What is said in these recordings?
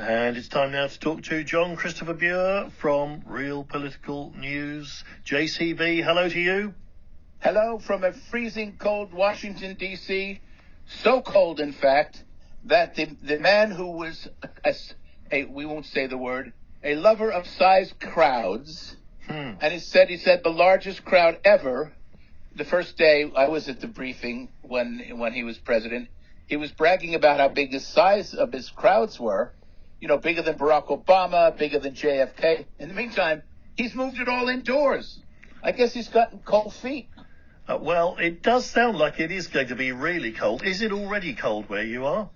And it's time now to talk to Jon-Christopher from Real Political News. JCB, hello to you. Hello from a freezing cold Washington, D.C. So cold, in fact, that the man who was, we won't say the word, a lover of sized crowds, and he said the largest crowd ever. The first day I was at the briefing when he was president, he was bragging about how big the size of his crowds were. You know, bigger than Barack Obama, bigger than JFK. In the meantime, he's moved it all indoors. I guess he's gotten cold feet. Well, it does sound like it is going to be really cold. Is it already cold where you are?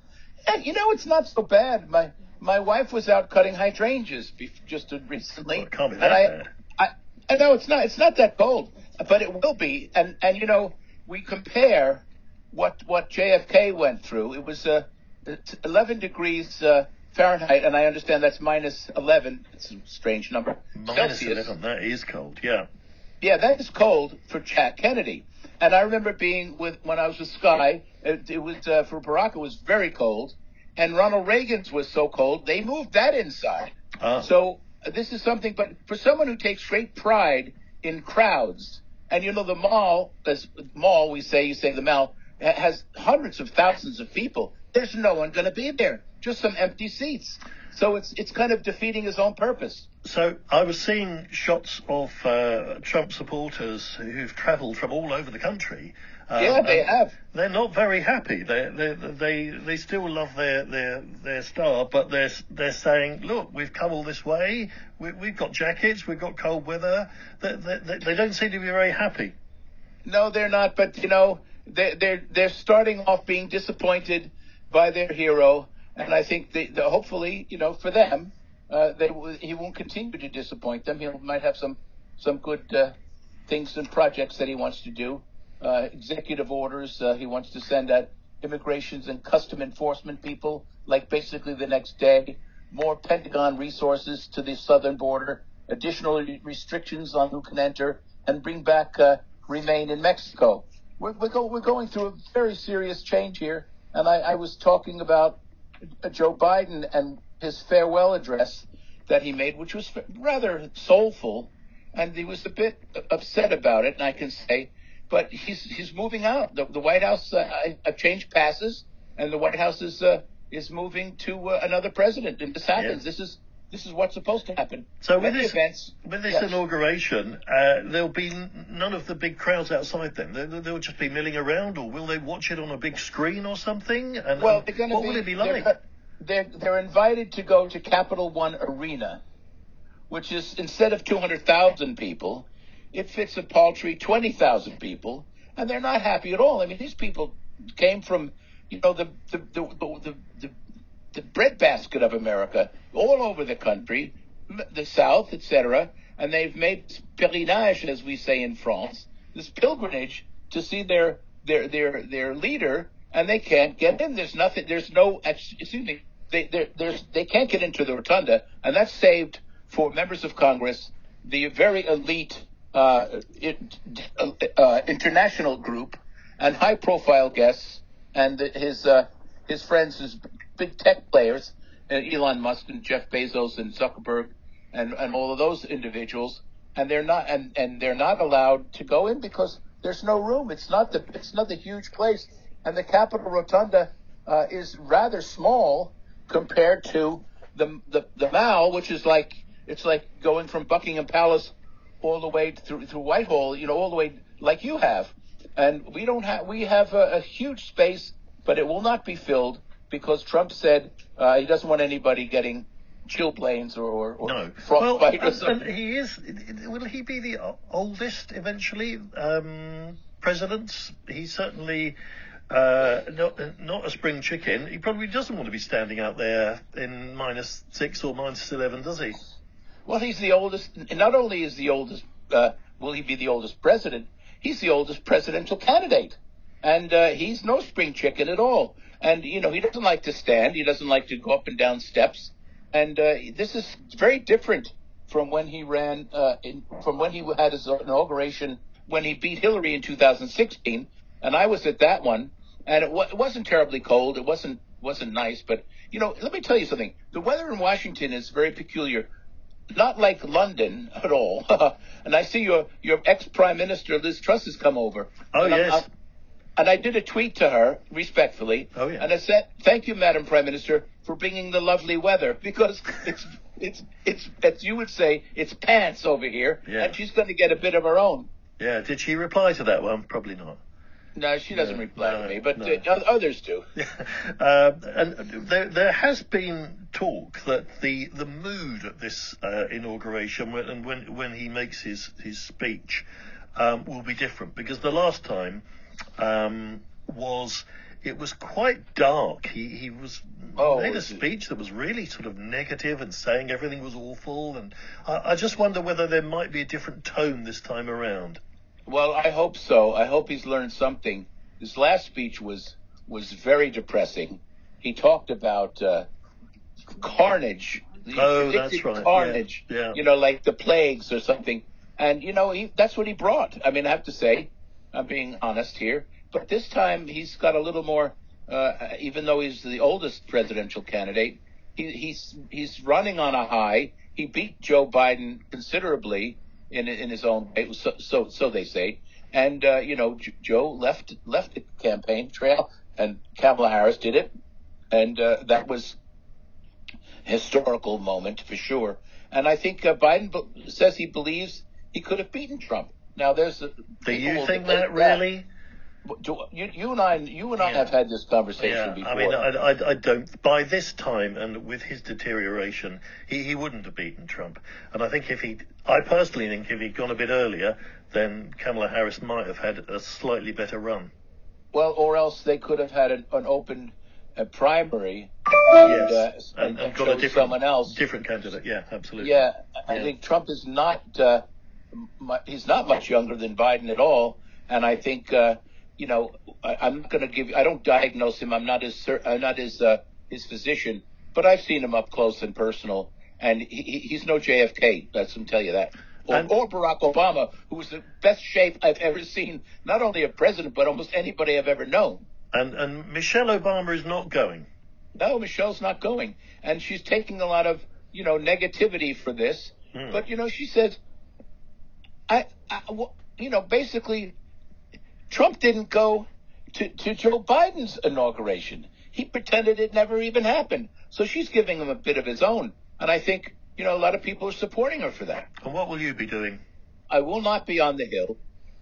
And, it's not so bad. My wife was out cutting hydrangeas just recently. Well, it can't be that bad. I know it's not that cold, but it will be. And we compare what JFK went through. It was 11 degrees Fahrenheit, and I understand that's minus 11. It's a strange number. Minus Celsius. 11, that is cold, yeah. Yeah, that is cold for Jack Kennedy. And I remember being when I was with Sky, it was for Barack, it was very cold. And Ronald Reagan's was so cold, they moved that inside. So this is something, but for someone who takes great pride in crowds, and the mall, you say the mall, has hundreds of thousands of people. There's no one going to be there, just some empty seats. So it's kind of defeating his own purpose. So I was seeing shots of Trump supporters who've travelled from all over the country. Yeah, they have. They're not very happy. They still love their star, but they're saying, look, we've come all this way. We've got jackets. We've got cold weather. They don't seem to be very happy. No, they're not. But they're starting off being disappointed by their hero. And I think hopefully, for them, he won't continue to disappoint them. He might have some good things and projects that he wants to do. Executive orders. He wants to send out immigrations and custom enforcement people, like basically the next day. More Pentagon resources to the southern border. Additional restrictions on who can enter, and bring back Remain in Mexico. We're going through a very serious change here. And I was talking about Joe Biden and his farewell address that he made, which was rather soulful, and he was a bit upset about it, and I can say, but he's moving out. The White House, a change passes, and the White House is moving to another president, and this happens. Yeah. This is what's supposed to happen. So with this inauguration, there'll be none of the big crowds outside then. They'll just be milling around, or will they watch it on a big screen or something? And, what will it be like? They're invited to go to Capital One Arena, which is, instead of 200,000 people, it fits a paltry 20,000 people, and they're not happy at all. I mean, these people came from, the breadbasket of America, all over the country, the South, etc., and they've made this pèlerinage, as we say in France, this pilgrimage to see their leader, and they can't get in. They can't get into the rotunda, and that's saved for members of Congress, the very elite international group, and high-profile guests, and his friends, his big tech players, Elon Musk and Jeff Bezos and Zuckerberg, and all of those individuals, and they're not allowed to go in because there's no room. It's not the huge place, and the Capitol Rotunda is rather small compared to the Mall, which is like going from Buckingham Palace all the way through Whitehall, all the way like you have, and we have a huge space, but it will not be filled because Trump said he doesn't want anybody getting chilblains or frostbite or something. And will he be the oldest eventually president? He's certainly not a spring chicken. He probably doesn't want to be standing out there in -6 or -11, does he? Well, he's the oldest. Not only is the oldest, will he be the oldest president? He's the oldest presidential candidate, and he's no spring chicken at all. And he doesn't like to stand. He doesn't like to go up and down steps. And this is very different from when he ran, from when he had his inauguration, when he beat Hillary in 2016. And I was at that one, and it wasn't terribly cold. It wasn't wasn't nice. But, let me tell you something. The weather in Washington is very peculiar. Not like London at all. And I see your ex-Prime Minister, Liz Truss, has come over. Oh, yes. And I did a tweet to her, respectfully. Oh, yeah. And I said, thank you, Madam Prime Minister, for bringing the lovely weather. Because it's as you would say, it's pants over here. Yeah. And she's going to get a bit of her own. Yeah. Did she reply to that one? Probably not. No, she doesn't reply to me, but others do. And there has been talk that the mood at this inauguration, when he makes his speech, will be different, because the last time it was quite dark. He made a speech that was really sort of negative and saying everything was awful, and I just wonder whether there might be a different tone this time around. Well, I hope so. I hope he's learned something. His last speech was very depressing. He talked about carnage. Oh, that's right. Carnage. Yeah. Like the plagues or something. And, that's what he brought. I mean, I have to say, I'm being honest here. But this time he's got a little more, even though he's the oldest presidential candidate, he's running on a high. He beat Joe Biden considerably in his own way, so they say. And, Joe left the campaign trail, and Kamala Harris did it. And that was a historical moment for sure. And I think Biden says he believes he could have beaten Trump. Now, there's do you think that really? You and I have had this conversation before. I mean, I don't. By this time, and with his deterioration, he wouldn't have beaten Trump. And I think I personally think if he'd gone a bit earlier, then Kamala Harris might have had a slightly better run. Well, or else they could have had an open primary. Yes, and got a someone else, different candidate. Yeah, absolutely. Yeah, I think Trump is not. He's not much younger than Biden at all, and I think. I'm not going to give. I don't diagnose him. I'm not his physician, but I've seen him up close and personal, and he's no JFK. Let's tell you that. Or Barack Obama, who was the best shape I've ever seen, not only a president, but almost anybody I've ever known. And Michelle Obama is not going. No, Michelle's not going, and she's taking a lot of negativity for this. But she says, basically. Trump didn't go to Joe Biden's inauguration. He pretended it never even happened. So she's giving him a bit of his own. And I think, a lot of people are supporting her for that. And what will you be doing? I will not be on the Hill.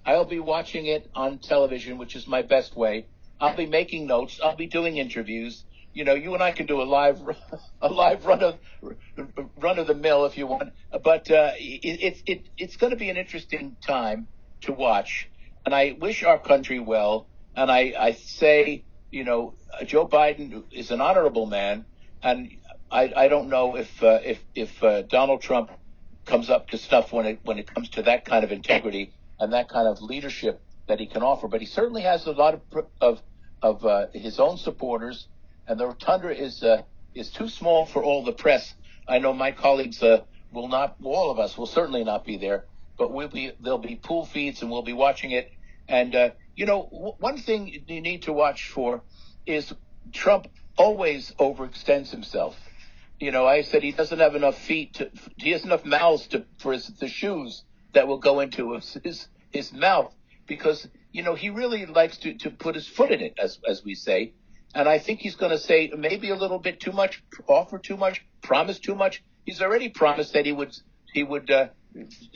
I'll be watching it on television, which is my best way. I'll be making notes. I'll be doing interviews. You and I can do a live run of the mill if you want. But it's going to be an interesting time to watch. And I wish our country well. And I say, Joe Biden is an honorable man. And I don't know if Donald Trump comes up to stuff when it comes to that kind of integrity and that kind of leadership that he can offer. But he certainly has a lot of his own supporters. And the rotunda is too small for all the press. I know my colleagues all of us will certainly not be there. But there'll be pool feeds, and we'll be watching it. And, one thing you need to watch for is Trump always overextends himself. I said he doesn't have enough feet. He has enough mouths for the shoes that will go into his mouth because, he really likes to put his foot in it, as we say. And I think he's going to say maybe a little bit too much, offer too much, promise too much. He's already promised that he would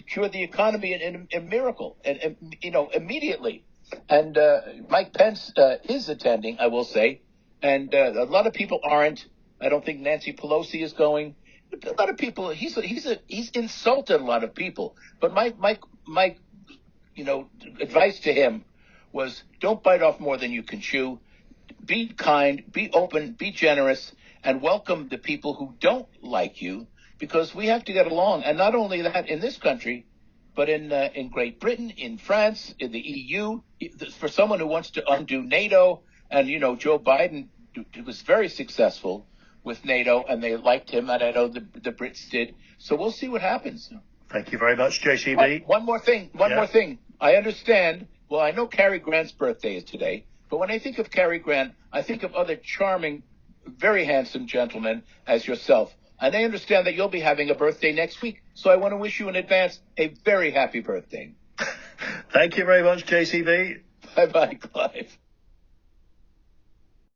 cure the economy in a miracle, and immediately. And Mike Pence is attending, I will say, and a lot of people aren't. I don't think Nancy Pelosi is going. A lot of people. He's insulted a lot of people. But my advice to him was don't bite off more than you can chew. Be kind, be open, be generous, and welcome the people who don't like you. Because we have to get along, and not only that in this country, but in Great Britain, in France, in the EU. For someone who wants to undo NATO, and Joe Biden was very successful with NATO, and they liked him, and I know the Brits did. So we'll see what happens. Thank you very much, JCB. One more thing. More thing. I understand. Well, I know Cary Grant's birthday is today, but when I think of Cary Grant, I think of other charming very handsome gentleman as yourself. And I understand that you'll be having a birthday next week. So I want to wish you in advance a very happy birthday. Thank you very much, JCB. Bye-bye, Clive.